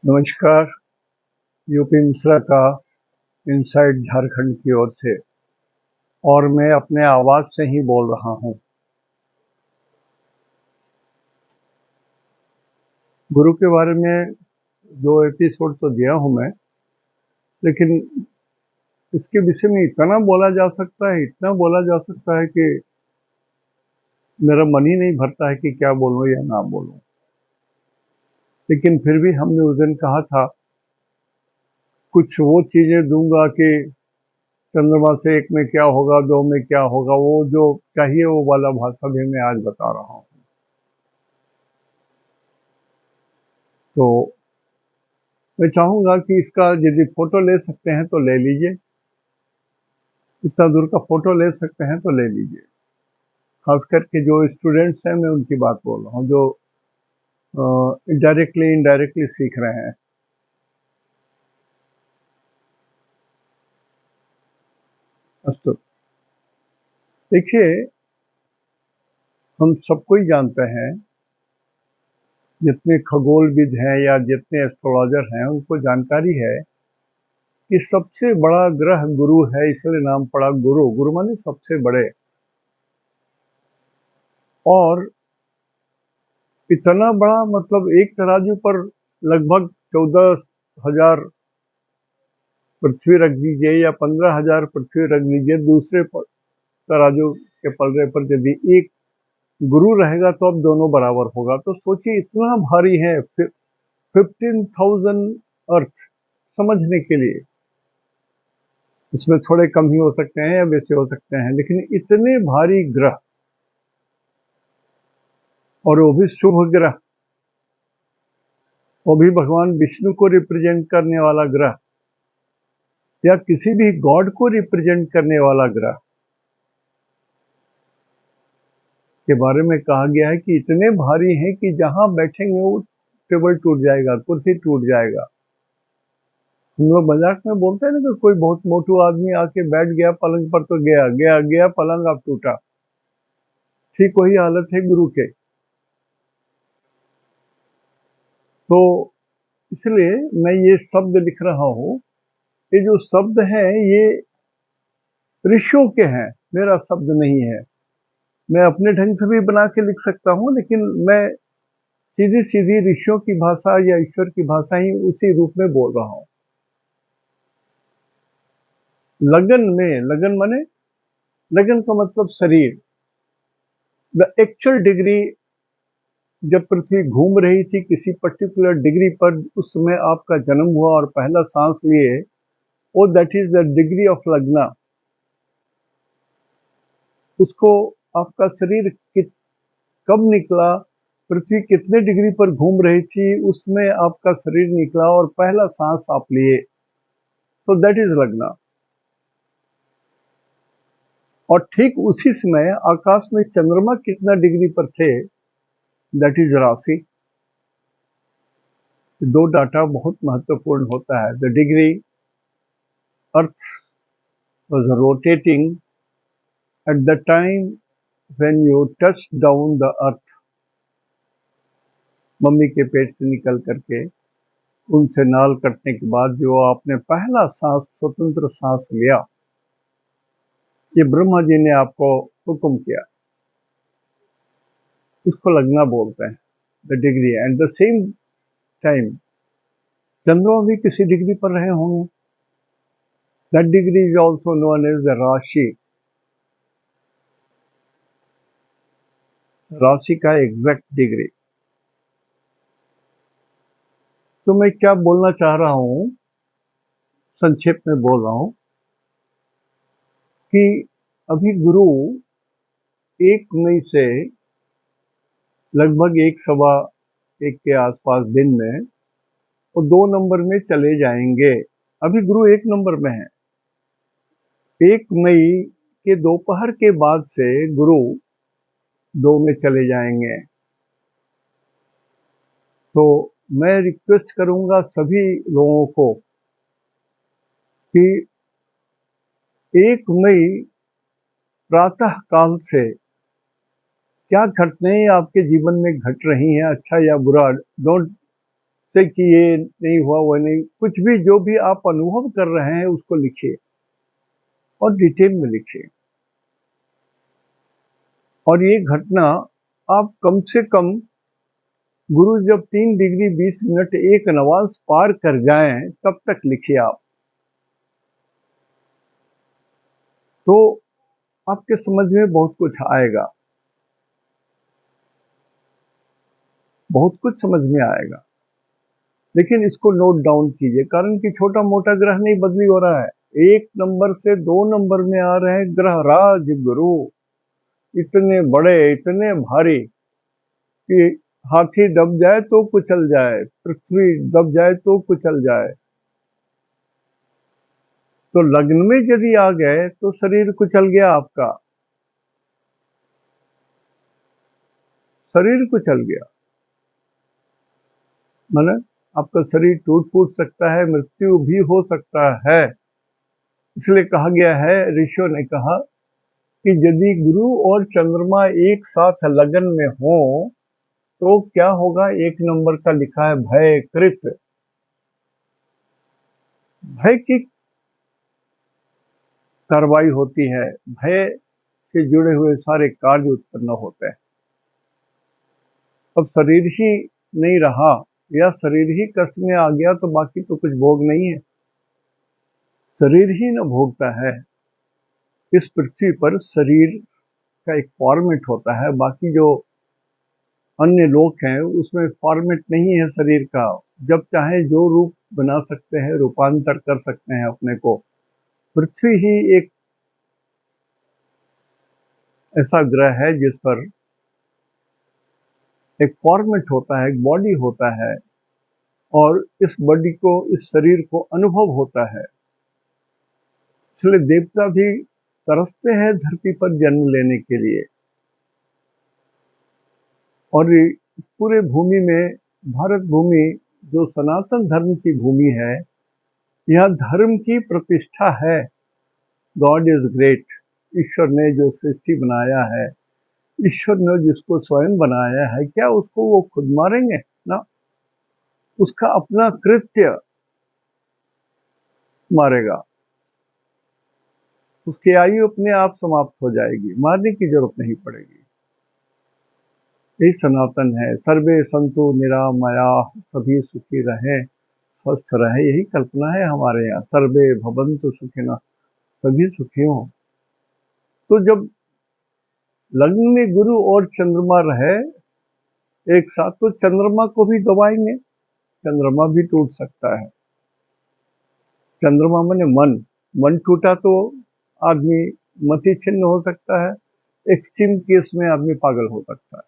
नमस्कार। यूपी मिश्रा का इनसाइड झारखंड की ओर से, और मैं अपने आवाज से ही बोल रहा हूँ। गुरु के बारे में 2 एपिसोड तो दिया हूँ मैं, लेकिन इसके विषय में इतना बोला जा सकता है, इतना बोला जा सकता है कि मेरा मन ही नहीं भरता है कि क्या बोलूँ या ना बोलूँ। लेकिन फिर भी हमने उस दिन कहा था कुछ वो चीजें दूंगा कि चंद्रमा से 1 में क्या होगा, 2 में क्या होगा, वो जो चाहिए वो वाला भाषा भी मैं आज बता रहा हूँ। तो मैं चाहूंगा कि इसका यदि फोटो ले सकते हैं तो ले लीजिए, इतना दूर का फोटो ले सकते हैं तो ले लीजिए। खास करके जो स्टूडेंट्स हैं, मैं उनकी बात बोल रहा हूँ, जो डायरेक्टली इनडायरेक्टली सीख रहे हैं। अस्तु, देखिए, हम सबको ही जानते हैं, जितने खगोलविद हैं या जितने एस्ट्रोलॉजर हैं उनको जानकारी है कि सबसे बड़ा ग्रह गुरु है, इसलिए नाम पड़ा गुरु। गुरु माने सबसे बड़े। और इतना बड़ा मतलब एक तराजू पर लगभग 14,000 पृथ्वी रख दीजिए या 15,000 पृथ्वी रख दीजिए, दूसरे तराजू के पलड़े पर यदि एक गुरु रहेगा तो अब दोनों बराबर होगा। तो सोचिए, इतना भारी है 15,000 अर्थ समझने के लिए। इसमें थोड़े कम ही हो सकते हैं या वैसे हो सकते हैं, लेकिन इतने भारी ग्रह, और वो भी शुभ ग्रह, वो भी भगवान विष्णु को रिप्रेजेंट करने वाला ग्रह या किसी भी गॉड को रिप्रेजेंट करने वाला ग्रह के बारे में कहा गया है कि इतने भारी हैं कि जहां बैठेंगे वो टेबल टूट जाएगा, कुर्सी टूट जाएगा। हम लोग मजाक में बोलते हैं ना कि कोई बहुत मोटू आदमी आके बैठ गया पलंग पर तो गया गया गया पलंग, अब टूटा। ठीक वही हालत है गुरु के। तो इसलिए मैं ये शब्द लिख रहा हूं। ये जो शब्द हैं ये ऋषियों के हैं, मेरा शब्द नहीं है। मैं अपने ढंग से भी बना के लिख सकता हूं, लेकिन मैं सीधी सीधी ऋषियों की भाषा या ईश्वर की भाषा ही उसी रूप में बोल रहा हूं। लगन में, लगन माने, लगन का मतलब शरीर। द एक्चुअल डिग्री, जब पृथ्वी घूम रही थी किसी पर्टिकुलर डिग्री पर, उस समय आपका जन्म हुआ और पहला सांस लिए, वो that is the degree of लग्ना। उसको आपका शरीर कब निकला, पृथ्वी कितने डिग्री पर घूम रही थी, उसमें आपका शरीर निकला और पहला सांस आप लिए, तो दैट इज लग्ना। और ठीक उसी समय आकाश में चंद्रमा कितना डिग्री पर थे, दैट इज राशि। दो डाटा बहुत महत्वपूर्ण होता है। The degree earth was rotating at the time when you touched down the earth, mummy के पेट से निकल करके उनसे नाल कटने के बाद जो आपने पहला सांस, स्वतंत्र सांस लिया, ये ब्रह्मा जी ने आपको हुक्म किया, उसको लगना बोलते हैं, the degree. And the same time चंद्रमा भी किसी डिग्री पर रहे होंगे, that degree is also known as the rashi. राशि का एग्जैक्ट डिग्री। तो मैं क्या बोलना चाह रहा हूं, संक्षेप में बोल रहा हूं कि अभी गुरु 1 मई से लगभग 1 सवा 1 के आसपास दिन में वो 2 नंबर में चले जाएंगे। अभी गुरु 1 नंबर में है। 1 मई के दोपहर के बाद से गुरु 2 में चले जाएंगे। तो मैं रिक्वेस्ट करूंगा सभी लोगों को कि 1 मई प्रातः काल से क्या घटनाएं आपके जीवन में घट रही हैं, अच्छा या बुरा, डोंट से कि ये नहीं हुआ, वो नहीं, कुछ भी जो भी आप अनुभव कर रहे हैं उसको लिखिए और डिटेल में लिखिए। और ये घटना आप कम से कम गुरु जब 3 डिग्री 20 मिनट 1 नवांश पार कर जाएं तब तक लिखिए आप, तो आपके समझ में बहुत कुछ आएगा, बहुत कुछ समझ में आएगा। लेकिन इसको नोट डाउन कीजिए, कारण कि छोटा मोटा ग्रह नहीं बदली हो रहा है, 1 नंबर से 2 नंबर में आ रहे हैं ग्रह राज गुरु, इतने बड़े, इतने भारी कि हाथी दब जाए तो कुचल जाए, पृथ्वी दब जाए तो कुचल जाए। तो लग्न में यदि आ गए तो शरीर कुचल गया आपका, शरीर कुचल गया, माने आपका शरीर टूट फूट सकता है, मृत्यु भी हो सकता है। इसलिए कहा गया है, ऋषियों ने कहा कि यदि गुरु और चंद्रमा एक साथ लगन में हो तो क्या होगा। 1 नंबर का लिखा है भयकृत, भय की कार्रवाई होती है, भय से जुड़े हुए सारे कार्य उत्पन्न होते हैं। अब शरीर ही नहीं रहा या शरीर ही कष्ट में आ गया तो बाकी तो कुछ भोग नहीं है, शरीर ही न भोगता है। इस पृथ्वी पर शरीर का एक फॉर्मेट होता है, बाकी जो अन्य लोक हैं उसमें फॉर्मेट नहीं है शरीर का, जब चाहे जो रूप बना सकते हैं, रूपांतर कर सकते हैं अपने को। पृथ्वी ही एक ऐसा ग्रह है जिस पर एक फॉर्मेट होता है, एक बॉडी होता है, और इस बॉडी को, इस शरीर को अनुभव होता है। इसलिए देवता भी तरसते हैं धरती पर जन्म लेने के लिए। और इस पूरे भूमि में, भारत भूमि जो सनातन धर्म की भूमि है, यह धर्म की प्रतिष्ठा है। गॉड इज ग्रेट, ईश्वर ने जो सृष्टि बनाया है, ईश्वर ने जिसको स्वयं बनाया है, क्या उसको वो खुद मारेंगे ना, उसका अपना कृत्य मारेगा, उसकी आयु अपने आप समाप्त हो जाएगी, मारने की जरूरत नहीं पड़ेगी। यही सनातन है। सर्वे संतु निरामया, सभी सुखी रहें, स्वस्थ रहे, यही कल्पना है हमारे यहाँ। सर्वे भवन्तु सुखिनः, सभी सुखी हों। तो जब लग्न में गुरु और चंद्रमा रहे एक साथ तो चंद्रमा को भी दबाएंगे, चंद्रमा भी टूट सकता है। चंद्रमा माने मन, मन टूटा तो आदमी मति छिन्न हो सकता है, एक्सट्रीम केस में आदमी पागल हो सकता है,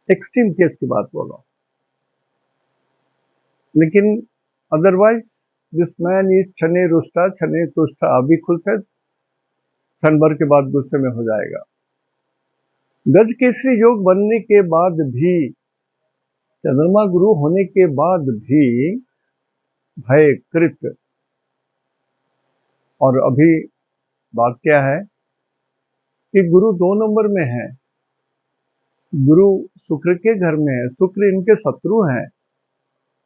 एक्सट्रीम केस की बात बोल रहा हूं। लेकिन अदरवाइज दिस मैन इज छने रुष्टा छने तुष्टा, अभी खुश है, क्षण भर के बाद गुस्से में हो जाएगा। गज केसरी योग बनने के बाद भी, चंद्रमा गुरु होने के बाद भी भयकृत। और अभी बात क्या है कि गुरु 2 नंबर में है, गुरु शुक्र के घर में है, शुक्र इनके शत्रु हैं,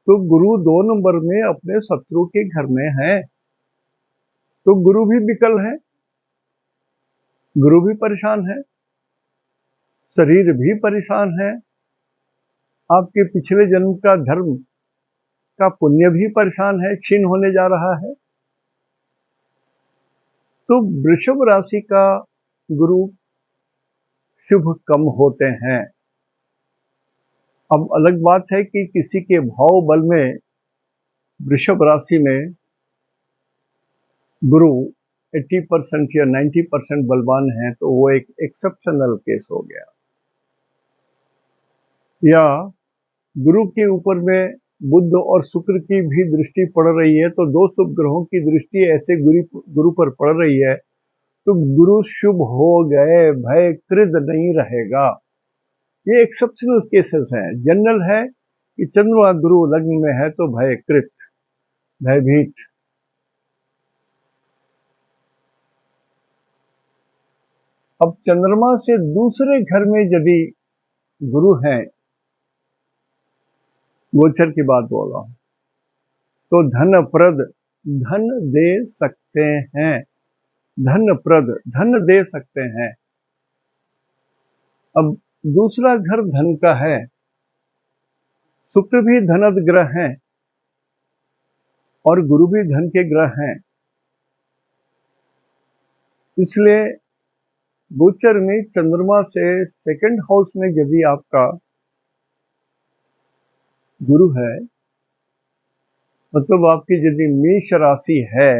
तो गुरु 2 नंबर में अपने शत्रु के घर में है, तो गुरु भी विकल है, गुरु भी परेशान है, शरीर भी परेशान है, आपके पिछले जन्म का धर्म का पुण्य भी परेशान है, क्षीण होने जा रहा है। तो वृषभ राशि का गुरु शुभ कम होते हैं। अब अलग बात है कि किसी के भाव बल में वृषभ राशि में गुरु 80% या 90% बलवान है, तो वो एक एक्सेप्शनल केस हो गया। या गुरु के ऊपर में बुध और शुक्र की भी दृष्टि पड़ रही है, तो 2 शुभ ग्रहों की दृष्टि ऐसे गुरु पर पड़ रही है, तो गुरु शुभ हो गए, भयकृत नहीं रहेगा। ये एक्सेप्शनल केसेस हैं। जनरल है कि चंद्रमा गुरु लग्न में है तो भयकृत, भयभीत। अब चंद्रमा से दूसरे घर में यदि गुरु हैं गोचर की बात बोल रहा हूं। तो धनप्रद, धन दे सकते हैं, धनप्रद धन दे सकते हैं। अब दूसरा घर धन का है, शुक्र भी धनद ग्रह हैं और गुरु भी धन के ग्रह हैं, इसलिए गोचर में चंद्रमा से सेकंड हाउस में यदि आपका गुरु है, मतलब आपकी यदि मेष राशि है,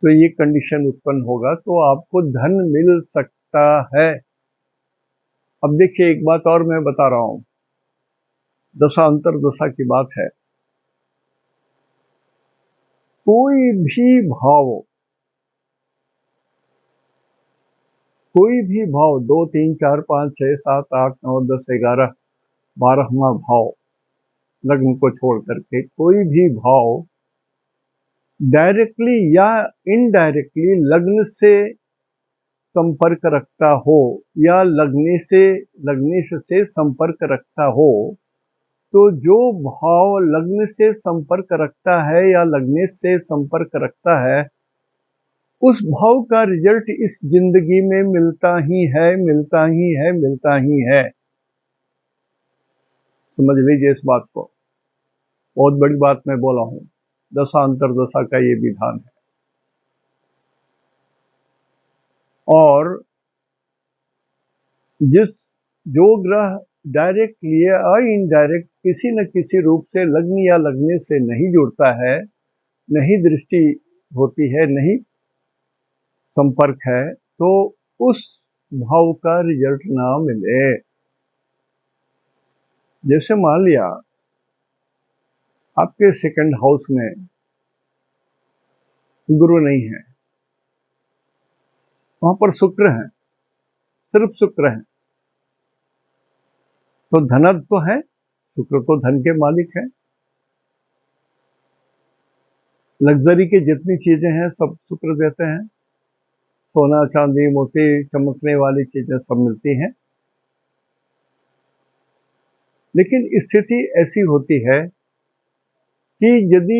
तो ये कंडीशन उत्पन्न होगा, तो आपको धन मिल सकता है। अब देखिए एक बात और मैं बता रहा हूं, दशा अंतर दशा की बात है। कोई भी भाव, कोई भी भाव 2 3 4 5 6 7 8 9 10 11 12वां भाव लग्न को छोड़ करके कोई भी भाव डायरेक्टली या इनडायरेक्टली लग्न से संपर्क रखता हो या लग्नेश से संपर्क रखता हो, तो जो भाव लग्न से संपर्क रखता है या लग्नेश से संपर्क रखता है, उस भाव का रिजल्ट इस जिंदगी में मिलता ही है, मिलता ही है, मिलता ही है। समझ लीजिए इस बात को, बहुत बड़ी बात मैं बोला हूं। दशा अंतर दशा का ये विधान है। और जो ग्रह डायरेक्टली या इनडायरेक्ट किसी न किसी रूप से लग्न या लग्ने से नहीं जुड़ता है, नहीं दृष्टि होती है, नहीं संपर्क है, तो उस भाव का रिजल्ट ना मिले। जैसे मान लिया आपके सेकंड हाउस में गुरु नहीं है, वहां पर शुक्र है, सिर्फ शुक्र है, तो धनद तो है, शुक्र तो धन के मालिक है, लग्जरी की जितनी चीजें हैं सब शुक्र देते हैं, सोना चांदी मोती चमकने वाली चीजें सब मिलती हैं। लेकिन स्थिति ऐसी होती है कि यदि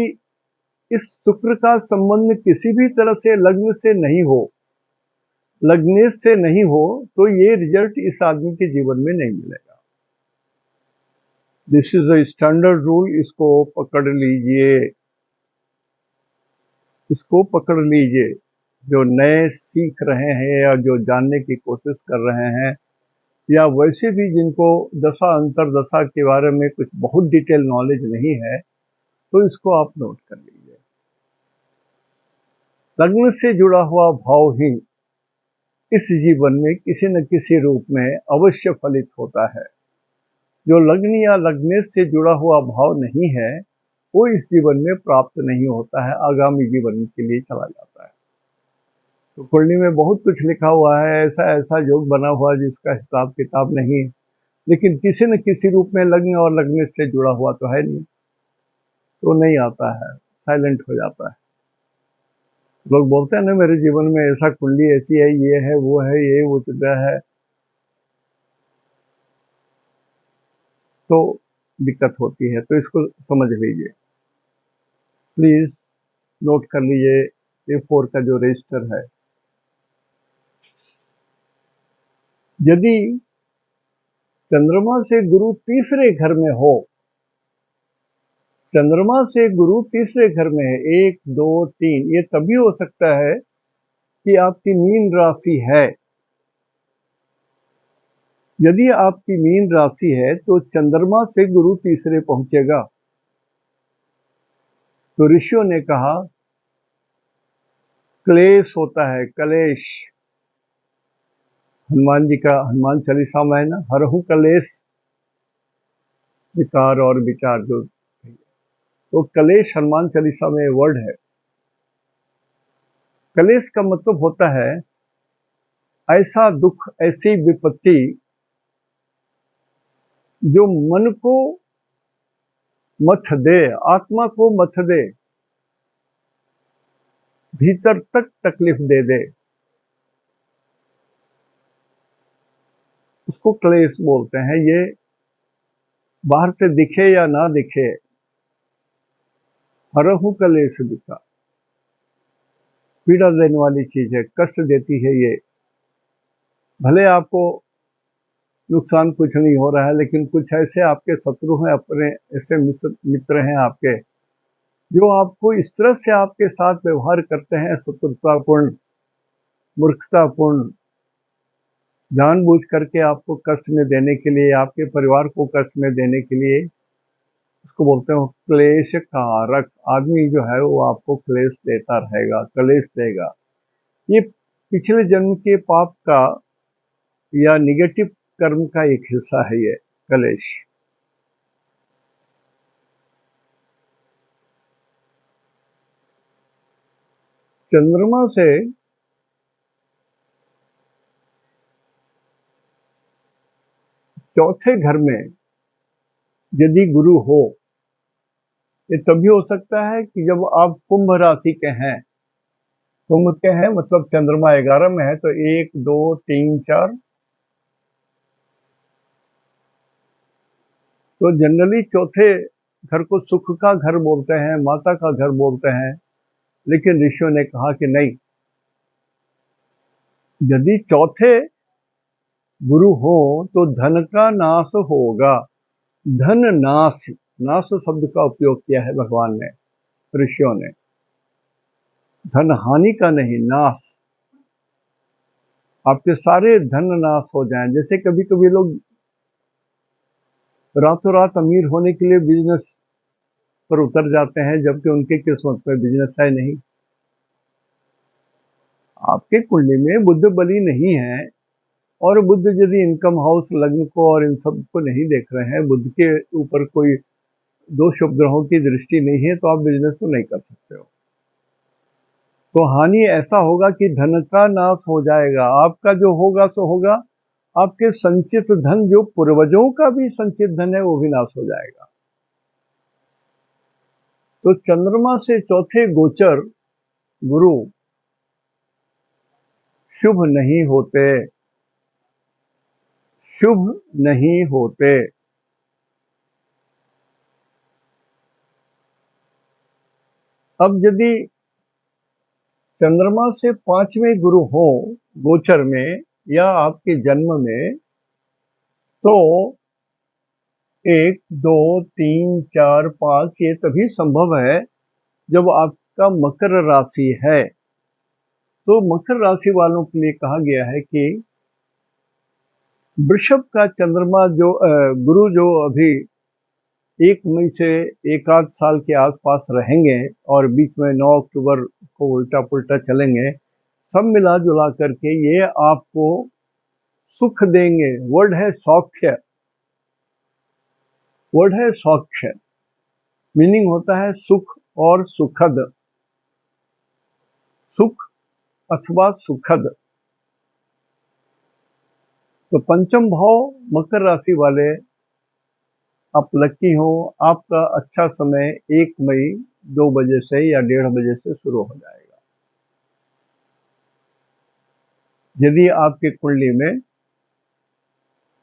इस शुक्र का संबंध किसी भी तरह से लग्न से नहीं हो, लग्नेश से नहीं हो, तो ये रिजल्ट इस आदमी के जीवन में नहीं मिलेगा। This is a standard rule, इसको पकड़ लीजिए, इसको पकड़ लीजिए। जो नए सीख रहे हैं या जो जानने की कोशिश कर रहे हैं, या वैसे भी जिनको दशा अंतर दशा के बारे में कुछ बहुत डिटेल नॉलेज नहीं है, तो इसको आप नोट कर लीजिए। लग्न से जुड़ा हुआ भाव ही इस जीवन में किसी न किसी रूप में अवश्य फलित होता है। जो लग्न या लग्नेश से जुड़ा हुआ भाव नहीं है, वो इस जीवन में प्राप्त नहीं होता है, आगामी जीवन के लिए चला जाता है। तो कुंडली में बहुत कुछ लिखा हुआ है, ऐसा ऐसा योग बना हुआ जिसका हिसाब किताब नहीं, लेकिन किसी न किसी रूप में लग्न और लग्नेश से जुड़ा हुआ तो है नहीं, तो नहीं आता है, साइलेंट हो जाता है। लोग बोलते हैं ना मेरे जीवन में ऐसा कुंडली ऐसी है, ये है वो है, ये वो चुका है, तो दिक्कत होती है। तो इसको समझ लीजिए, प्लीज नोट कर लीजिए। A4 का जो रजिस्टर है, यदि चंद्रमा से गुरु तीसरे घर में हो, चंद्रमा से गुरु तीसरे घर में है, 1 2 3, ये तभी हो सकता है कि आपकी मीन राशि है। यदि आपकी मीन राशि है तो चंद्रमा से गुरु तीसरे पहुंचेगा। तो ऋषियों ने कहा क्लेश होता है, कलेश। हनुमान जी का हनुमान चालीसा में है ना, हरहु कलेश विकार और विचार, जो तो कलेश हनुमान चालीसा में वर्ड है। कलेश का मतलब होता है ऐसा दुख, ऐसी विपत्ति जो मन को मथ दे, आत्मा को मथ दे, भीतर तक तकलीफ दे दे, उसको क्लेश बोलते हैं। ये बाहर से दिखे या ना दिखे, हरहु कलेश बिका। पीड़ा देने वाली चीज है, कष्ट देती है ये। भले आपको नुकसान कुछ नहीं हो रहा है, लेकिन कुछ ऐसे आपके शत्रु हैं, अपने ऐसे मित्र हैं आपके, जो आपको इस तरह से आपके साथ व्यवहार करते हैं, शत्रुतापूर्ण, मूर्खतापूर्ण, जानबूझ करके आपको कष्ट में देने के लिए, आपके परिवार को कष्ट में देने के लिए, उसको बोलते हैं क्लेश कारक। आदमी जो है वो आपको क्लेश देता रहेगा, क्लेश देगा। ये पिछले जन्म के पाप का या निगेटिव कर्म का एक हिस्सा है ये क्लेश। चंद्रमा से चौथे घर में यदि गुरु हो, ये तभी हो सकता है कि जब आप कुंभ राशि के हैं। कुंभ के हैं मतलब चंद्रमा 11 में है, तो 1 2 3 4, तो जनरली चौथे घर को सुख का घर बोलते हैं, माता का घर बोलते हैं। लेकिन ऋषियों ने कहा कि नहीं, यदि चौथे गुरु हो तो धन का नाश होगा। धन नाश, नाश शब्द का उपयोग किया है भगवान ने, ऋषियों ने। धन हानि का नहीं, नाश। आपके सारे धन नाश हो जाएं। जैसे कभी कभी लोग रातों रात अमीर होने के लिए बिजनेस पर उतर जाते हैं, जबकि उनके किस्मत में बिजनेस है नहीं। आपके कुंडली में बुध बली नहीं है, और बुध यदि इनकम हाउस, लग्न को और इन सब को नहीं देख रहे हैं, बुध के ऊपर कोई दो शुभ ग्रहों की दृष्टि नहीं है, तो आप बिजनेस तो नहीं कर सकते हो। तो हानि ऐसा होगा कि धन का नाश हो जाएगा। आपका जो होगा सो होगा, आपके संचित धन, जो पूर्वजों का भी संचित धन है, वो भी नाश हो जाएगा। तो चंद्रमा से चौथे गोचर गुरु शुभ नहीं होते, शुभ नहीं होते। अब यदि चंद्रमा से 5वें गुरु हो गोचर में या आपके जन्म में, तो 1 2 3 4 5 ये तभी संभव है जब आपका मकर राशि है। तो मकर राशि वालों के लिए कहा गया है कि वृषभ का चंद्रमा जो गुरु जो अभी 1 मई से एक आध साल के आसपास रहेंगे, और बीच में 9 अक्टूबर को उल्टा पुल्टा चलेंगे, सब मिला जुला करके ये आपको सुख देंगे। वर्ड है सौख्य, वर्ड है सौख्य, मीनिंग होता है सुख और सुखद, सुख अथवा सुखद। तो पंचम भाव मकर राशि वाले, आप लकी हो, आपका अच्छा समय 1 मई 2 बजे से या 1:30 बजे से शुरू हो जाएगा। यदि आपकी कुंडली में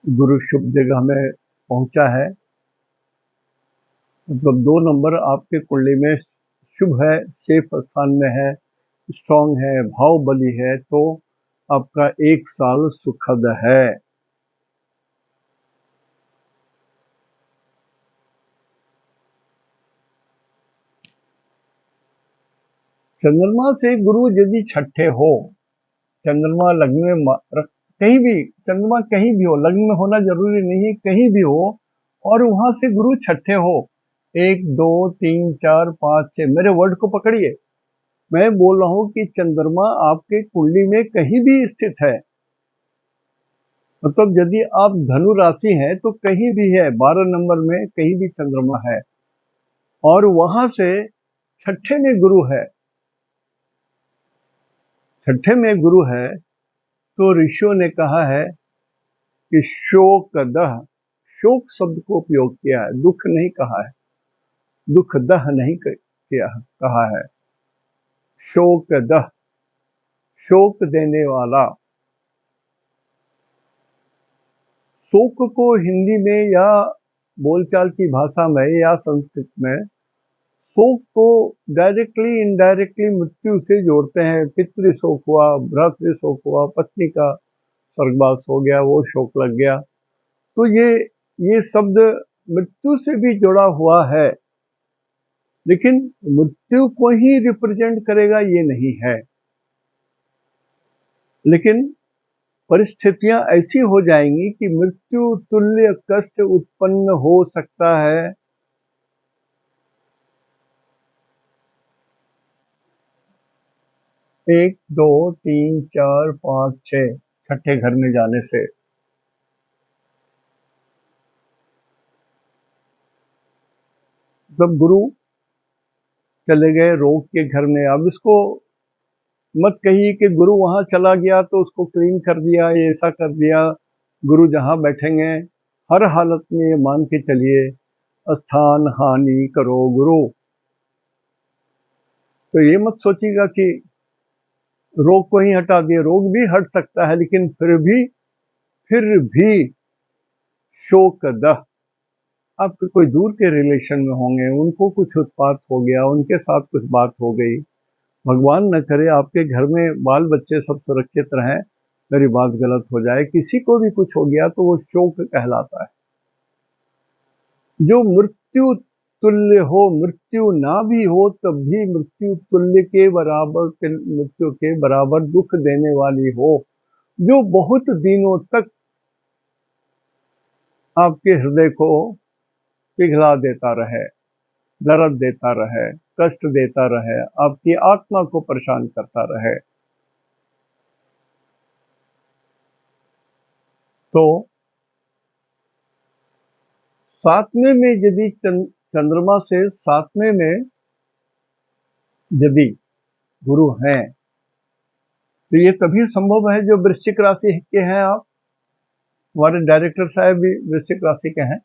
गुरु शुभ जगह में पहुंचा है, मतलब 2 नंबर आपके कुंडली में शुभ है, सेफ स्थान में है, स्ट्रांग है, भाव बली है, तो आपका 1 साल सुखद है। चंद्रमा से गुरु यदि छठे हो, चंद्रमा लग्न में कहीं भी, चंद्रमा कहीं भी हो, लग्न में होना जरूरी नहीं है, कहीं भी हो, और वहां से गुरु छठे हो, 1 2 3 4 5 6, मेरे वर्ड को पकड़िए। मैं बोल रहा हूं कि चंद्रमा आपके कुंडली में कहीं भी स्थित है, मतलब यदि आप धनु राशि हैं तो कहीं भी है, 12 नंबर में कहीं भी चंद्रमा है, और वहां से छठे में गुरु है, छठे में गुरु है, तो ऋषियों ने कहा है कि शोक दह, शोक शब्द को उपयोग किया है, दुख नहीं कहा है, दुख दह नहीं किया कहा है, शोक दह, शोक देने वाला। शोक को हिंदी में या बोलचाल की भाषा में या संस्कृत में शोक को डायरेक्टली इनडायरेक्टली मृत्यु से जोड़ते हैं। पितृ शोक हुआ, भ्रातृ शोक हुआ, पत्नी का स्वर्गवास हो गया, वो शोक लग गया। तो ये शब्द मृत्यु से भी जुड़ा हुआ है, लेकिन मृत्यु को ही रिप्रेजेंट करेगा ये नहीं है। लेकिन परिस्थितियां ऐसी हो जाएंगी कि मृत्यु तुल्य कष्ट उत्पन्न हो सकता है। एक, दो, तीन, चार, पांच, छह, छठे घर में जाने से। जब गुरु चले गए रोग के घर में, अब इसको मत कहिए कि गुरु वहां चला गया तो उसको क्लीन कर दिया, ये ऐसा कर दिया। गुरु जहां बैठेंगे हर हालत में ये मान के चलिए, स्थान हानि करो गुरु। तो ये मत सोचिएगा कि रोग को ही हटा दिए, रोग भी हट सकता है, लेकिन फिर भी शोक दह। आपके कोई दूर के रिलेशन में होंगे, उनको कुछ उत्पात हो गया, उनके साथ कुछ बात हो गई, भगवान न करे आपके घर में बाल बच्चे सब सुरक्षित रहें, मेरी बात गलत हो जाए, किसी को भी कुछ हो गया तो वो शोक कहलाता है। जो मृत्यु तुल्य हो, मृत्यु ना भी हो तब भी मृत्यु तुल्य के बराबर, मृत्यु के बराबर दुख देने वाली हो, जो बहुत दिनों तक आपके हृदय को पिघला देता रहे, दर्द देता रहे, कष्ट देता रहे, आपकी आत्मा को परेशान करता रहे। तो सातवें में यदि चंद्रमा से सातवें में यदि गुरु हैं, तो ये तभी संभव है जो वृश्चिक राशि के हैं। आप, हमारे डायरेक्टर साहब भी वृश्चिक राशि के हैं।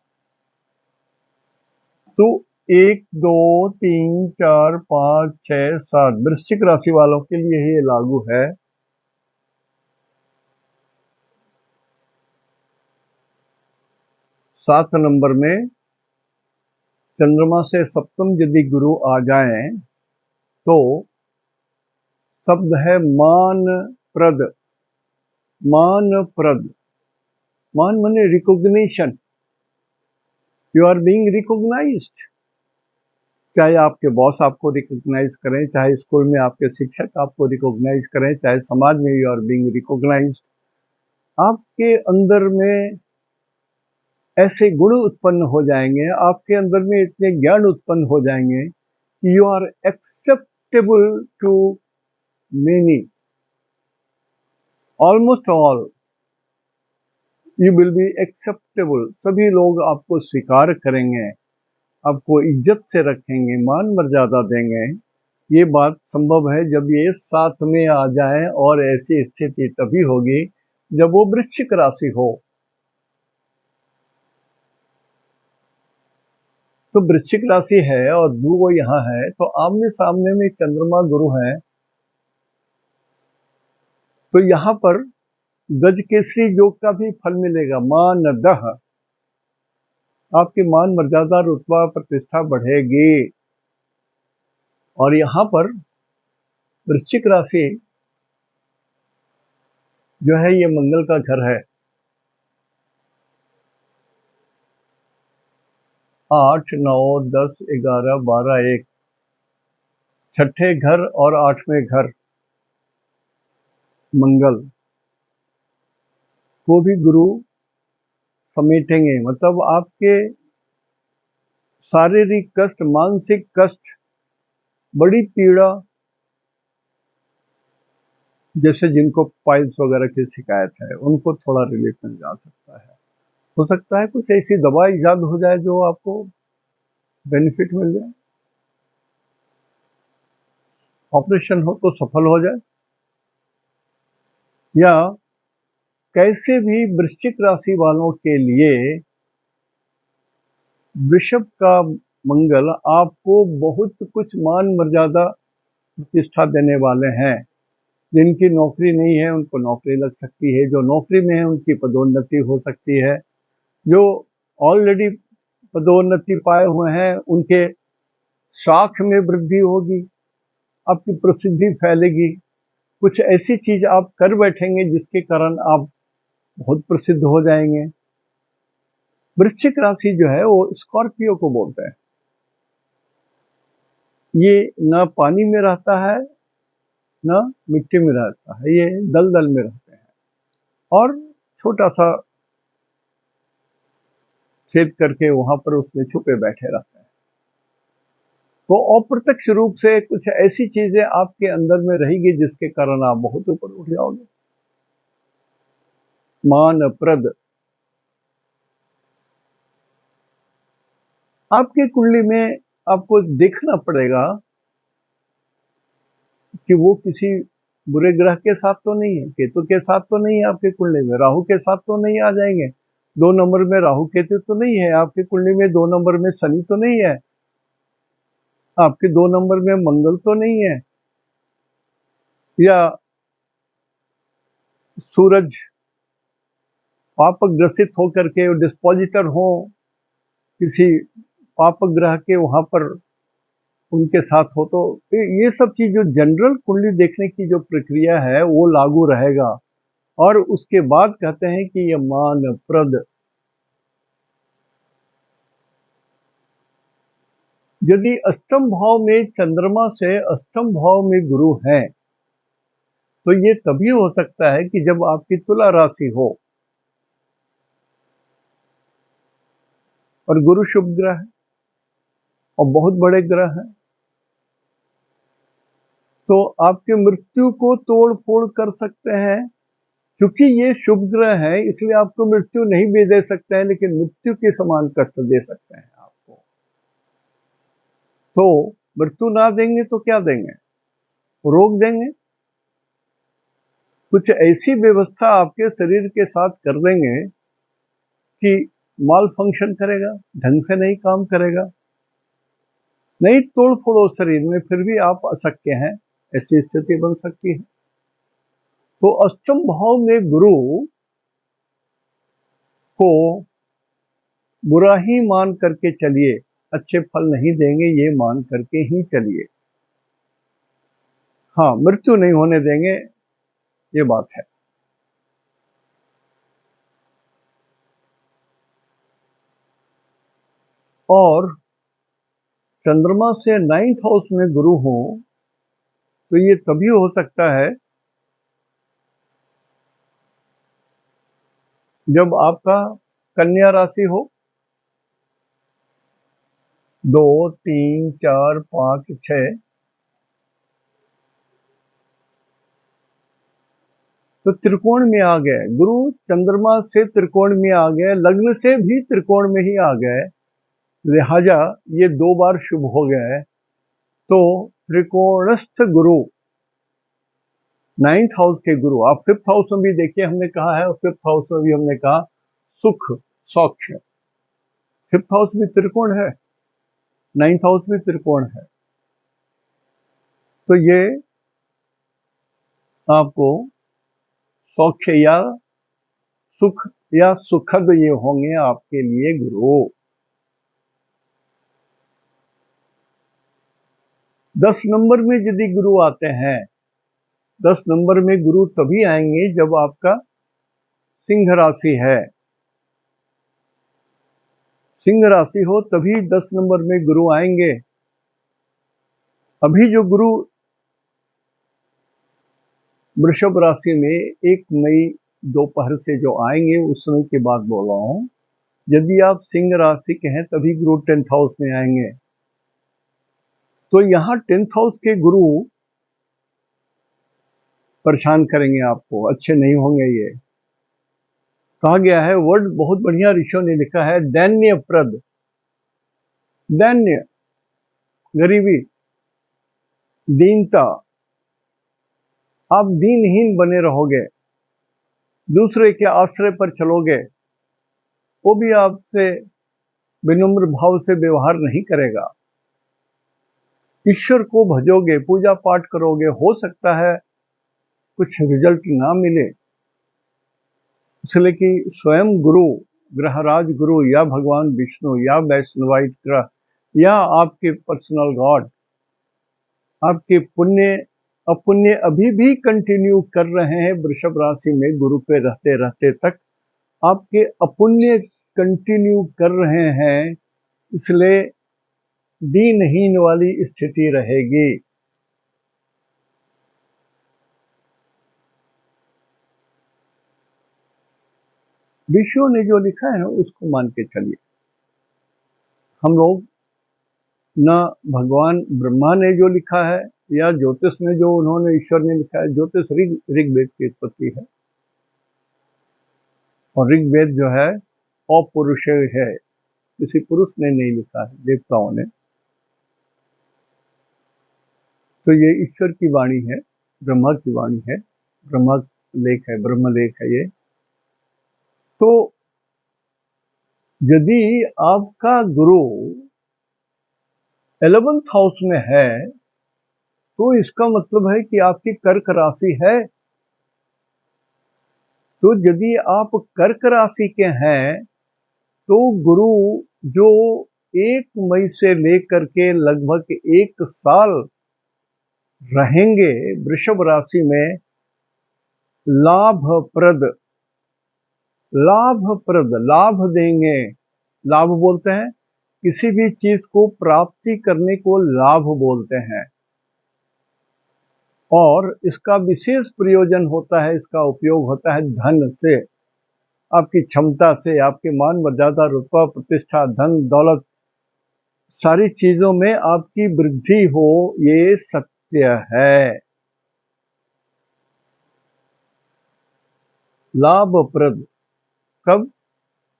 तो 1, 2, 3, 4, 5, 6, 7 वृश्चिक राशि वालों के लिए ये लागू है। सात नंबर में चंद्रमा से सप्तम यदि गुरु आ जाएं तो शब्द है मान प्रद। मान प्रद, मान माने recognition, you are being recognised. चाहे आपके बॉस आपको रिकॉग्नाइज करें, चाहे स्कूल में आपके शिक्षक आपको रिकॉग्नाइज करें, चाहे समाज में यू आर बीइंग रिकॉग्नाइज्ड। आपके अंदर में ऐसे गुण उत्पन्न हो जाएंगे, आपके अंदर में इतने ज्ञान उत्पन्न हो जाएंगे कि you are acceptable to many, almost all you will be acceptable. सभी लोग आपको स्वीकार करेंगे, आपको इज्जत से रखेंगे, मान मर्यादा देंगे। ये बात संभव है जब ये साथ में आ जाए, और ऐसी स्थिति तभी होगी जब वो वृश्चिक राशि हो। तो वृश्चिक राशि है और वो यहाँ है, तो आमने सामने में चंद्रमा गुरु है। तो यहाँ पर गज केसरी योग का भी फल मिलेगा। मान दह, आपकी मान मर्यादा रुतबा प्रतिष्ठा बढ़ेगी। और यहाँ पर वृश्चिक राशि जो है ये मंगल का घर है। 8, 9, 10, 11, 12, 1 छठे घर और 8वें घर मंगल को भी गुरु समेटेंगे। मतलब आपके शारीरिक कष्ट, मानसिक कष्ट, बड़ी पीड़ा, जैसे जिनको पाइल्स वगैरह की शिकायत है उनको थोड़ा रिलीफ मिल जा सकता है। हो सकता है कुछ ऐसी दवा इजाद हो जाए जो आपको बेनिफिट मिल जाए, ऑपरेशन हो तो सफल हो जाए, या कैसे भी वृश्चिक राशि वालों के लिए वृषभ का मंगल आपको बहुत कुछ मान मर्यादा प्रतिष्ठा देने वाले हैं। जिनकी नौकरी नहीं है उनको नौकरी लग सकती है, जो नौकरी में है उनकी पदोन्नति हो सकती है, जो ऑलरेडी पदोन्नति पाए हुए हैं उनके शाख में वृद्धि होगी, आपकी प्रसिद्धि फैलेगी, कुछ ऐसी चीज आप कर बैठेंगे जिसके कारण आप बहुत प्रसिद्ध हो जाएंगे। वृश्चिक राशि जो है वो स्कॉर्पियो को बोलते हैं। ये न पानी में रहता है न मिट्टी में रहता है, ये दलदल में रहते हैं और छोटा सा छेद करके वहां पर उसमें छुपे बैठे रहते हैं। तो अप्रत्यक्ष रूप से कुछ ऐसी चीजें आपके अंदर में रहेगी जिसके कारण आप बहुत ऊपर उठ जाओगे। मानप्रद आपकी कुंडली में आपको देखना पड़ेगा कि वो किसी बुरे ग्रह के साथ तो नहीं है, केतु के साथ तो नहीं है, आपकी कुंडली में राहु के साथ तो नहीं आ जाएंगे, 2 नंबर में राहु केतु तो नहीं है, आपकी कुंडली में 2 नंबर में शनि तो नहीं है, आपके 2 नंबर में मंगल तो नहीं है, या सूरज पाप ग्रसित होकर के डिस्पोजिटर हो किसी पाप ग्रह के वहां पर उनके साथ हो, तो ये सब चीज जो जनरल कुंडली देखने की जो प्रक्रिया है वो लागू रहेगा। और उसके बाद कहते हैं कि ये मानप्रद, यदि अष्टम भाव में चंद्रमा से अष्टम भाव में गुरु है तो ये तभी हो सकता है कि जब आपकी तुला राशि हो और गुरु शुभ ग्रह है और बहुत बड़े ग्रह हैं, तो आपके मृत्यु को तोड़ फोड़ कर सकते हैं। क्योंकि ये शुभ ग्रह है इसलिए आपको मृत्यु नहीं भी दे सकते हैं, लेकिन मृत्यु के समान कष्ट दे सकते हैं आपको। तो मृत्यु ना देंगे तो क्या देंगे, रोग देंगे, कुछ ऐसी व्यवस्था आपके शरीर के साथ कर देंगे कि माल फंक्शन करेगा, ढंग से नहीं काम करेगा, नहीं तोड़ फोड़ो शरीर में फिर भी आप अशक्य हैं, ऐसी स्थिति बन सकती है। तो अष्टम भाव में गुरु को बुरा ही मान करके चलिए, अच्छे फल नहीं देंगे ये मान करके ही चलिए। हाँ, मृत्यु नहीं होने देंगे, ये बात है। और चंद्रमा से 9th हाउस में गुरु हो तो ये तभी हो सकता है जब आपका कन्या राशि हो, 2, 3, 4, 5, 6, तो त्रिकोण में आ गए, गुरु चंद्रमा से त्रिकोण में आ गए, लग्न से भी त्रिकोण में ही आ गए, लिहाजा ये 2 बार शुभ हो गए। तो त्रिकोणस्थ गुरु, 9th हाउस के गुरु, आप 5th हाउस में भी देखिए हमने कहा है, और 5th हाउस में भी हमने कहा सुख सौख्य, 5th हाउस भी त्रिकोण है, 9th हाउस भी त्रिकोण है। तो ये आपको सौख्य या सुख या सुखद ये होंगे आपके लिए गुरु। 10 नंबर में यदि गुरु आते हैं, 10 नंबर में गुरु तभी आएंगे जब आपका सिंह राशि है, सिंह राशि हो तभी 10 नंबर में गुरु आएंगे। अभी जो गुरु वृषभ राशि में 1 मई दोपहर से जो आएंगे उस समय की बात बोल रहा हूं, यदि आप सिंह राशि के हैं तभी गुरु 10th हाउस में आएंगे। तो यहां 10th हाउस के गुरु परेशान करेंगे आपको, अच्छे नहीं होंगे। ये कहा गया है, वर्ड बहुत बढ़िया ऋषियों ने लिखा है, दैन्यप्रद, दैन्य गरीबी, दीनता, आप दीनहीन बने रहोगे, दूसरे के आश्रय पर चलोगे, वो भी आपसे विनम्र भाव से व्यवहार नहीं करेगा, ईश्वर को भजोगे, पूजा पाठ करोगे, हो सकता है कुछ रिजल्ट ना मिले, इसलिए कि स्वयं गुरु ग्रहराज गुरु या भगवान विष्णु या वैष्णवाइट ग्रह या आपके पर्सनल गॉड आपके पुण्य अपुण्य अभी भी कंटिन्यू कर रहे हैं। वृषभ राशि में गुरु पे रहते रहते तक आपके अपुण्य कंटिन्यू कर रहे हैं, इसलिए दीनहीन वाली स्थिति रहेगी। विष्णु ने जो लिखा है ना उसको मान के चलिए। हम लोग न भगवान ब्रह्मा ने जो लिखा है या ज्योतिष में जो उन्होंने ईश्वर ने लिखा है, ज्योतिष ऋग्वेद की उत्पत्ति है और ऋग्वेद जो है अपौरुषेय है, किसी पुरुष ने नहीं लिखा है, देवताओं ने। तो ये ईश्वर की वाणी है, ब्रह्मा की वाणी है, ब्रह्मा लेख है, ब्रह्म लेख है ये। तो यदि आपका गुरु 11th हाउस में है तो इसका मतलब है कि आपकी कर्क राशि है। तो यदि आप कर्क राशि के हैं तो गुरु जो 1 मई से लेकर के लगभग 1 साल रहेंगे वृषभ राशि में, लाभ देंगे। लाभ बोलते हैं किसी भी चीज को प्राप्ति करने को लाभ बोलते हैं, और इसका विशेष प्रयोजन होता है, इसका उपयोग होता है धन से, आपकी क्षमता से, आपके मान मर्यादा रुतबा प्रतिष्ठा धन दौलत सारी चीजों में आपकी वृद्धि हो, ये सत्य है। लाभप्रद कब?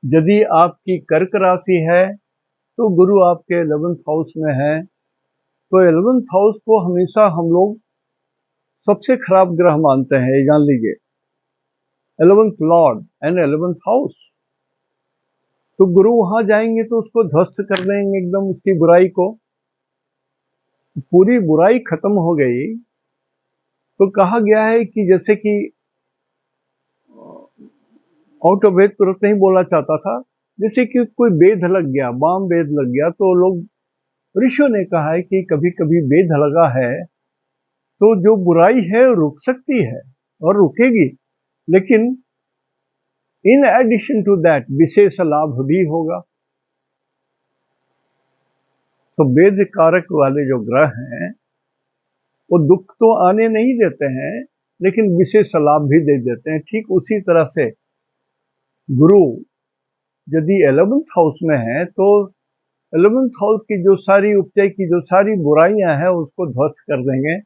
यदि आपकी कर्क राशि है तो गुरु आपके 11th हाउस में है, तो 11th हाउस को हमेशा हम लोग सबसे खराब ग्रह मानते हैं, ये जान लीजिए। 11th Lord and 11th house, तो गुरु वहां जाएंगे तो उसको ध्वस्त कर देंगे एकदम, उसकी बुराई को। पूरी बुराई खत्म हो गई तो कहा गया है कि जैसे कि आउट ऑफ वेद तुरंत नहीं बोला चाहता था, जैसे कि कोई वेद लग गया, बाम वेद लग गया, तो लोग ऋषियों ने कहा है कि कभी कभी वेद लगा है तो जो बुराई है रुक सकती है और रुकेगी, लेकिन इन एडिशन टू दैट विशेष लाभ भी होगा। तो वेद कारक वाले जो ग्रह हैं वो दुख तो आने नहीं देते हैं लेकिन विशेष लाभ भी दे देते हैं। ठीक उसी तरह से गुरु यदि 11th हाउस में है तो 11th हाउस की जो सारी उपचय की जो सारी बुराइयां हैं उसको ध्वस्त कर देंगे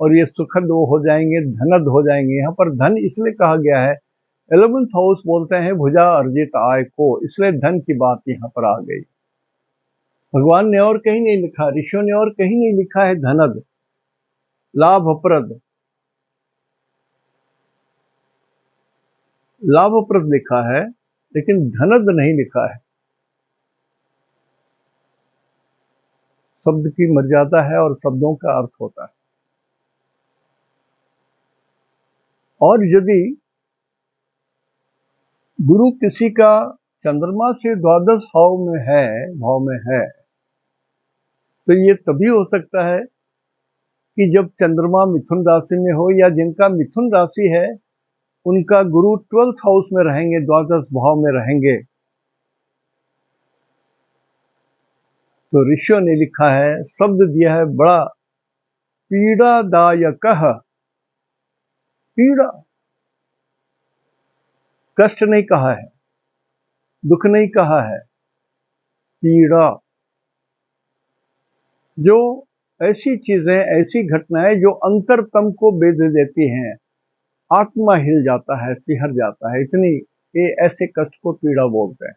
और ये सुखद हो जाएंगे, धनद हो जाएंगे। यहाँ पर धन इसलिए कहा गया है, 11th हाउस बोलते हैं भुजा अर्जित आय को, इसलिए धन की बात यहाँ पर आ गई। भगवान ने और कहीं नहीं लिखा, ऋषियों ने और कहीं नहीं लिखा है धनद लाभप्रद। लाभप्रद लिखा है लेकिन धनद नहीं लिखा है। शब्द की मर्यादा है और शब्दों का अर्थ होता है। और यदि गुरु किसी का चंद्रमा से द्वादश भाव में है तो ये तभी हो सकता है कि जब चंद्रमा मिथुन राशि में हो, या जिनका मिथुन राशि है उनका गुरु 12th हाउस में रहेंगे, द्वादश भाव में रहेंगे। तो ऋषियों ने लिखा है, शब्द दिया है बड़ा पीड़ादायक, पीड़ा, कष्ट नहीं कहा है, दुख नहीं कहा है, पीड़ा। जो ऐसी चीजें, ऐसी घटनाएं जो अंतरतम को बेध देती हैं, आत्मा हिल जाता है, सिहर जाता है, इतनी ये ऐसे कष्ट को पीड़ा बोलते हैं।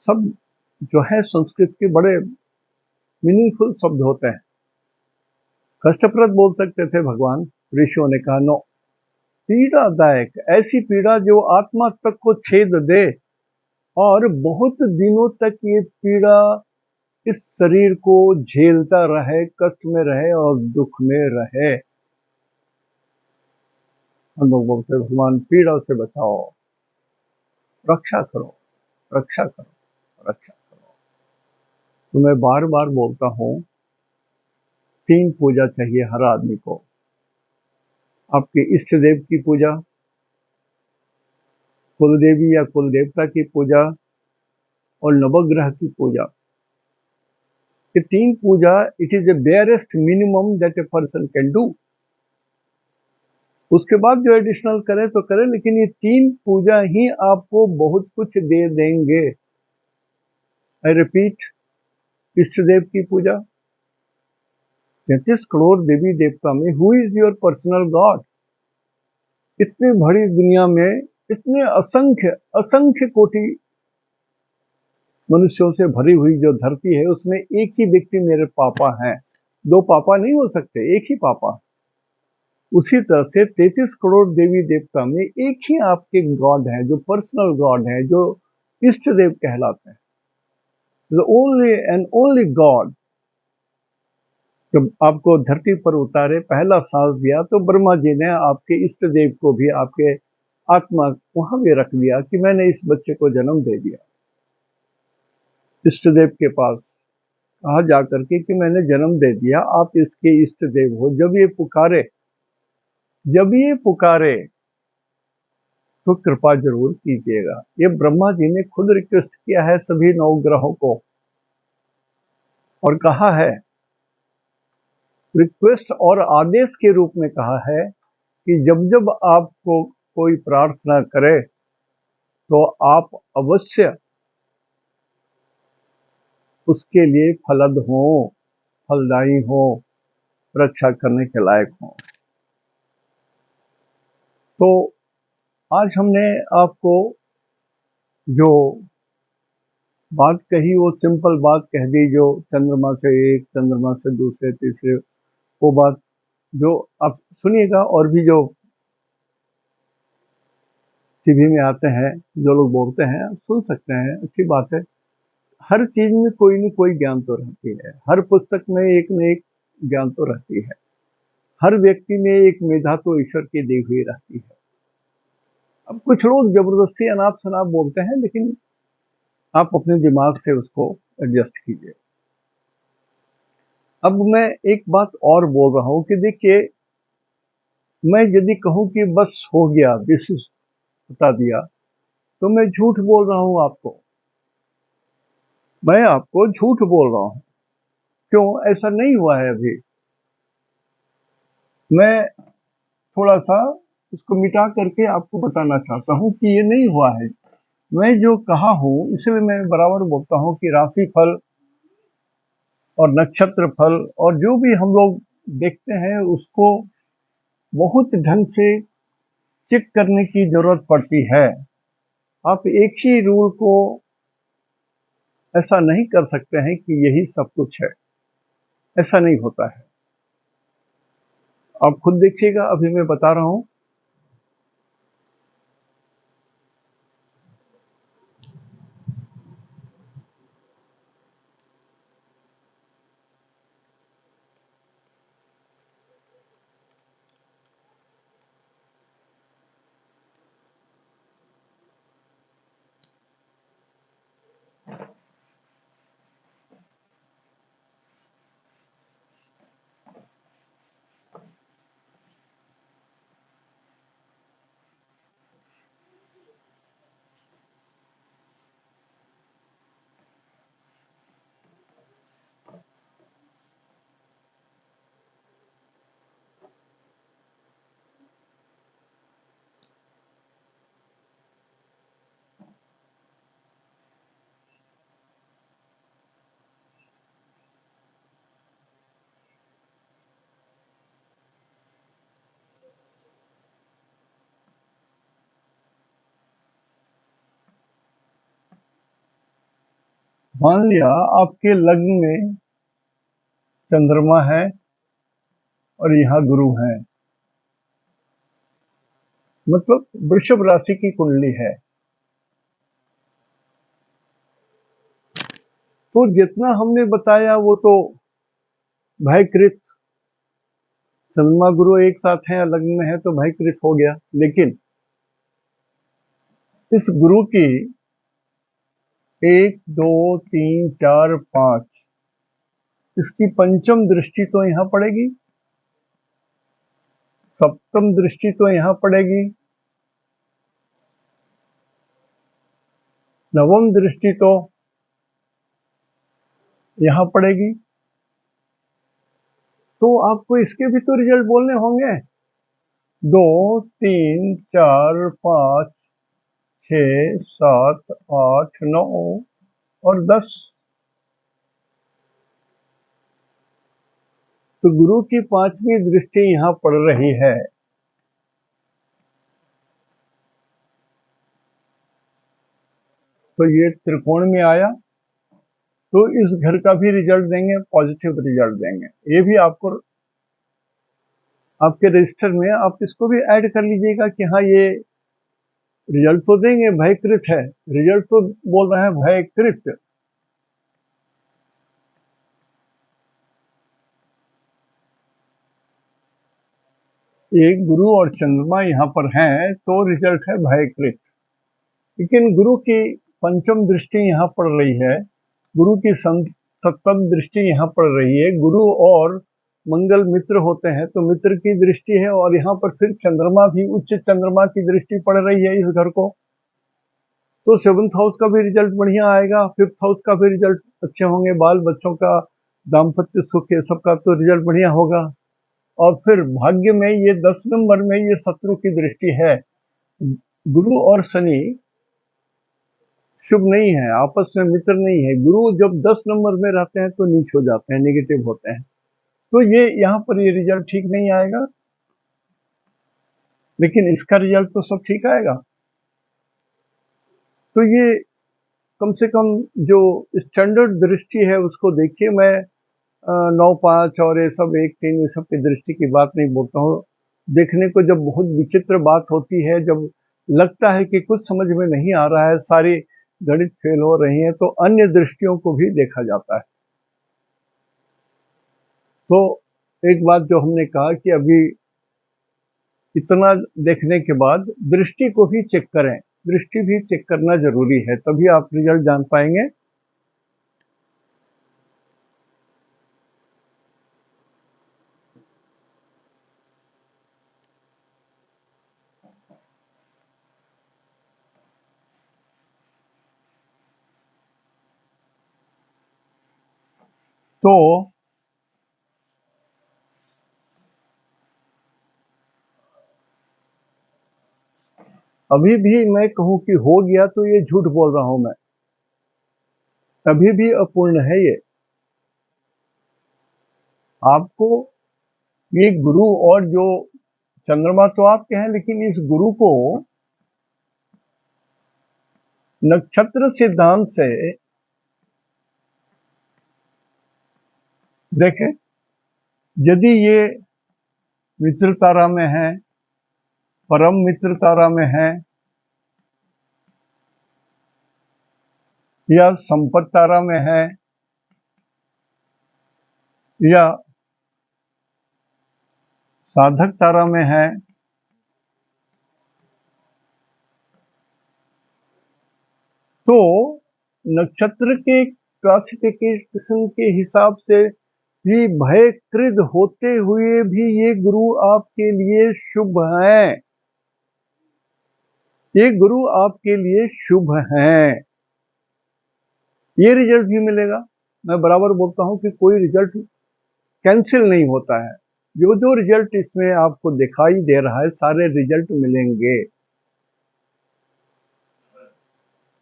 सब जो है संस्कृत के बड़े मीनिंगफुल शब्द होते हैं। कष्टप्रद बोल सकते थे भगवान, ऋषियों ने कहा नो, पीड़ादायक, ऐसी पीड़ा जो आत्मा तक को छेद दे और बहुत दिनों तक ये पीड़ा इस शरीर को झेलता रहे, कष्ट में रहे और दुख में रहे। हम लोग बोलते भगवान पीड़ा से बचाओ। रक्षा करो, रक्षा करो, रक्षा करो। तो मैं बार बार बोलता हूँ, 3 पूजा चाहिए हर आदमी को। आपके इष्ट देव की पूजा, कुल देवी या कुल देवता की पूजा और नवग्रह की पूजा। ये 3 पूजा it is the barest minimum that a person can do. उसके बाद जो एडिशनल करे तो करे, लेकिन ये 3 पूजा ही आपको बहुत कुछ दे देंगे। आई रिपीट, इष्ट देव की पूजा, 33 करोड़ देवी देवता में who is your personal God? इतनी बड़ी दुनिया में इतने असंख्य असंख्य कोटि मनुष्यों से भरी हुई जो धरती है, उसमें एक ही व्यक्ति मेरे पापा हैं। 2 पापा नहीं हो सकते, एक ही पापा। उसी तरह से 33 करोड़ देवी देवता में एक ही आपके गॉड है, जो पर्सनल गॉड है, जो इष्ट देव कहलाते हैं। The only and only God. जब आपको धरती पर उतारे, पहला सांस दिया, तो ब्रह्मा जी ने आपके इष्ट देव को भी, आपके आत्मा वहां भी रख दिया कि मैंने इस बच्चे को जन्म दे दिया। इष्ट देव के पास कहा जाकर के कि मैंने जन्म दे दिया, आप इसके इष्ट देव हो। जब ये पुकारे, जब ये पुकारे तो कृपा जरूर कीजिएगा। ये ब्रह्मा जी ने खुद रिक्वेस्ट किया है सभी नवग्रहों को, और कहा है, रिक्वेस्ट और आदेश के रूप में कहा है कि जब जब आपको कोई प्रार्थना करे तो आप अवश्य उसके लिए फलद हो, फलदायी हो, रक्षा करने के लायक हो। तो आज हमने आपको जो बात कही, वो सिंपल बात कह दी, जो चंद्रमा से एक, चंद्रमा से दूसरे, तीसरे, वो बात जो आप सुनिएगा। और भी जो टीवी में आते हैं, जो लोग बोलते हैं, आप सुन सकते हैं, अच्छी बात है। हर चीज में कोई न कोई ज्ञान तो रहती है, हर पुस्तक में एक न एक ज्ञान तो रहती है, हर व्यक्ति में एक मेधा तो ईश्वर की दी हुई रहती है। अब कुछ लोग जबरदस्ती अनाप शनाप बोलते हैं, लेकिन आप अपने दिमाग से उसको एडजस्ट कीजिए। अब मैं एक बात और बोल रहा हूं कि देखिए, मैं यदि कहूं कि बस हो गया, दिस बता दिया, तो मैं झूठ बोल रहा हूं आपको। मैं आपको झूठ बोल रहा हूं। क्यों? ऐसा नहीं हुआ है अभी। मैं थोड़ा सा इसको मिटा करके आपको बताना चाहता हूं कि ये नहीं हुआ है। मैं जो कहा हूं, इसलिए मैं बराबर बोलता हूं कि राशि फल और नक्षत्र फल और जो भी हम लोग देखते हैं, उसको बहुत ढंग से चेक करने की जरूरत पड़ती है। आप एक ही रूल को ऐसा नहीं कर सकते हैं कि यही सब कुछ है, ऐसा नहीं होता है। आप खुद देखिएगा, अभी मैं बता रहा हूं। मान लिया आपके लग्न में चंद्रमा है और यहां गुरु है, मतलब वृषभ राशि की कुंडली है। तो जितना हमने बताया वो तो भयकृत, चंद्रमा गुरु एक साथ है, लग्न में है तो भयकृत हो गया। लेकिन इस गुरु की 1 2 3 4 5 इसकी पंचम दृष्टि तो यहां पड़ेगी, सप्तम दृष्टि तो यहां पड़ेगी, नवम दृष्टि तो यहां पड़ेगी। तो आपको इसके भी तो रिजल्ट बोलने होंगे। 2 3 4 5 6 7 8 9 और 10। तो गुरु की पांचवी दृष्टि यहां पड़ रही है। तो ये त्रिकोण में आया, तो इस घर का भी रिजल्ट देंगे, पॉजिटिव रिजल्ट देंगे। ये भी आपको आपके रजिस्टर में आप इसको भी ऐड कर लीजिएगा कि हाँ ये रिजल्ट तो देंगे, भयकृत है, रिजल्ट तो बोल रहे हैं भयकृत। एक गुरु और चंद्रमा यहाँ पर हैं तो रिजल्ट है भयकृत। लेकिन गुरु की पंचम दृष्टि यहाँ पड़ रही है, गुरु की सप्तम दृष्टि यहाँ पड़ रही है। गुरु और मंगल मित्र होते हैं तो मित्र की दृष्टि है, और यहाँ पर फिर चंद्रमा भी, उच्च चंद्रमा की दृष्टि पड़ रही है इस घर को। तो 7th हाउस का भी रिजल्ट बढ़िया आएगा, 5th हाउस का भी रिजल्ट अच्छे होंगे, बाल बच्चों का, दाम्पत्य सुख, ये सबका तो रिजल्ट बढ़िया होगा। और फिर भाग्य में ये 10 नंबर में ये शत्रु की दृष्टि है। गुरु और शनि शुभ नहीं है, आपस में मित्र नहीं है। गुरु जब 10 नंबर में रहते हैं तो नीच हो जाते हैं, नेगेटिव होते हैं। तो ये यहाँ पर ये रिजल्ट ठीक नहीं आएगा, लेकिन इसका रिजल्ट तो सब ठीक आएगा। तो ये कम से कम जो स्टैंडर्ड दृष्टि है उसको देखिए। मैं 9 5 और ये सब 1 3 ये सब की दृष्टि की बात नहीं बोलता हूँ। देखने को जब बहुत विचित्र बात होती है, जब लगता है कि कुछ समझ में नहीं आ रहा है, सारी गणित फेल हो रही है, तो अन्य दृष्टियों को भी देखा जाता है। तो एक बात जो हमने कहा कि अभी इतना देखने के बाद दृष्टि को भी चेक करें, दृष्टि भी चेक करना जरूरी है, तभी आप रिजल्ट जान पाएंगे। तो अभी भी मैं कहूं कि हो गया तो ये झूठ बोल रहा हूं मैं, अभी भी अपूर्ण है ये। आपको ये गुरु और जो चंद्रमा तो आपके हैं, लेकिन इस गुरु को नक्षत्र सिद्धांत से देखें। यदि ये मित्र तारा में है, परम मित्र तारा में है, या संपत तारा में है, या साधक तारा में है, तो नक्षत्र के क्लासिफिकेशन के हिसाब से भी भयकृत होते हुए भी ये गुरु आपके लिए शुभ हैं, ये गुरु आपके लिए शुभ हैं। ये रिजल्ट भी मिलेगा। मैं बराबर बोलता हूं कि कोई रिजल्ट कैंसिल नहीं होता है। जो जो रिजल्ट इसमें आपको दिखाई दे रहा है, सारे रिजल्ट मिलेंगे।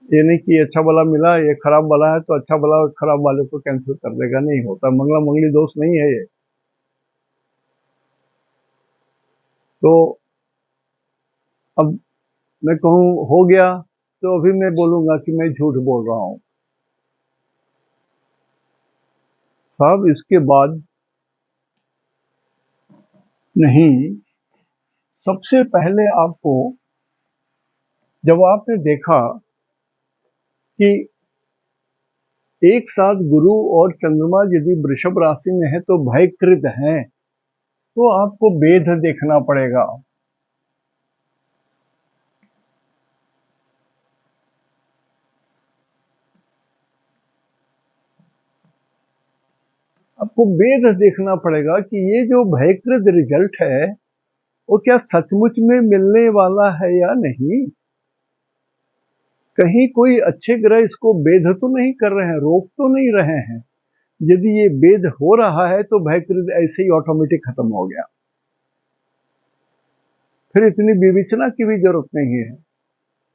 ये नहीं कि अच्छा वाला मिला, ये खराब वाला है तो अच्छा वाला खराब वाले को कैंसिल कर देगा, नहीं होता। मंगला मंगली दोष नहीं है ये। तो अब मैं कहूं हो गया, तो अभी मैं बोलूंगा कि मैं झूठ बोल रहा हूं साहब। इसके बाद नहीं, सबसे पहले आपको, जब आपने देखा कि एक साथ गुरु और चंद्रमा यदि वृषभ राशि में है तो भयकृत हैं, तो आपको वेद देखना पड़ेगा। आपको वेद देखना पड़ेगा कि ये जो भयकृत रिजल्ट है वो क्या सचमुच में मिलने वाला है या नहीं। कहीं कोई अच्छे ग्रह इसको वेद तो नहीं कर रहे हैं, रोक तो नहीं रहे हैं। यदि ये वेद हो रहा है तो भयकृत ऐसे ही ऑटोमेटिक खत्म हो गया, फिर इतनी विवेचना की भी जरूरत नहीं है।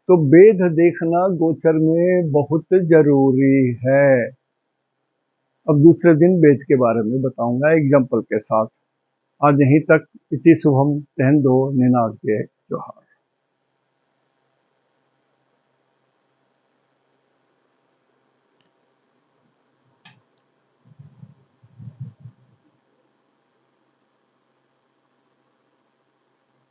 तो वेद देखना गोचर में बहुत जरूरी है। अब दूसरे दिन वेद के बारे में बताऊंगा एग्जाम्पल के साथ। आज यहीं तक। इति शुभम। दो निनाद के जोहार।